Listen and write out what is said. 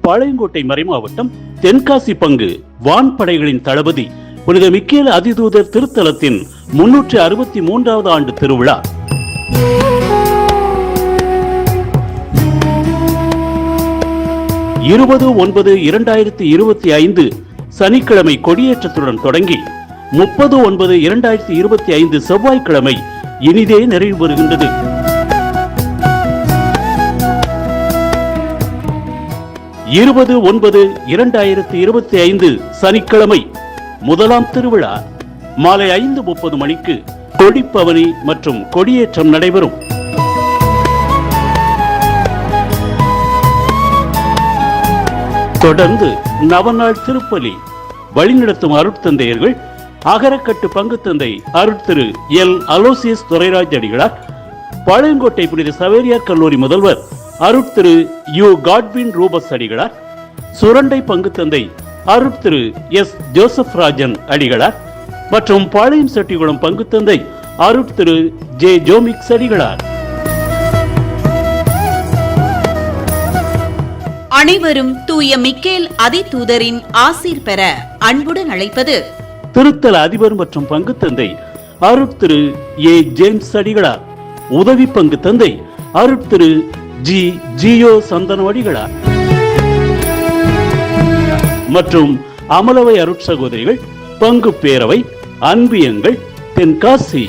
பாளையங்கோட்டை மறைமாவட்டம் தென்காசி பங்கு வான்படைகளின் தளபதி புனித மிக்கேல் அதிதூதர் திருத்தலத்தின் 363வது ஆண்டு திருவிழா இருபது 9/2025 சனிக்கிழமை கொடியேற்றத்துடன் தொடங்கி 30/9/2025 செவ்வாய்க்கிழமை இனிதே நிறைவு பெறுகின்றது. இருபது 9/2025 சனிக்கிழமை முதலாம் திருவிழா மாலை 5:30 மணிக்கு கொடிப்பவனி மற்றும் கொடியேற்றம் நடைபெறும். தொடர்ந்து நவநாள் திருப்பலி வழிநடத்தும் அருட்தந்தையர்கள் அகரக்கட்டு பங்கு தந்தை அருட்திரு எல் அலோசியஸ் துரைராஜ் அடிகளார், பாளையங்கோட்டை புனித சவேரியார் கல்லூரி முதல்வர் அருட்திரு யு காட்வின் ரூபஸ் அடிகளார், சுரண்டை பங்கு தந்தை அருட்திரு எஸ் ஜோசப் ராஜன் அடிகளார் மற்றும் பாளையம் செட்டிகுளம் பங்கு தந்தை அருட்திரு ஜே ஜோமிக்ஸ் அடிகளார். அனைவரும் தூய மிக்கேல் அதிதூதரின் ஆசீர் பெற அன்புடன் அழைப்பது திருத்தல அதிபர் மற்றும் பங்கு தந்தை அருட்திரு ஏ ஜேம்ஸ் அடிகளார், உதவி பங்கு தந்தை அருட்திரு ஜி ஜியோ சந்தன அடிகளார் மற்றும் அமலவை அருட்சகோதரிகள் பங்கு பேரவை அன்பியங்கள் தென்காசி.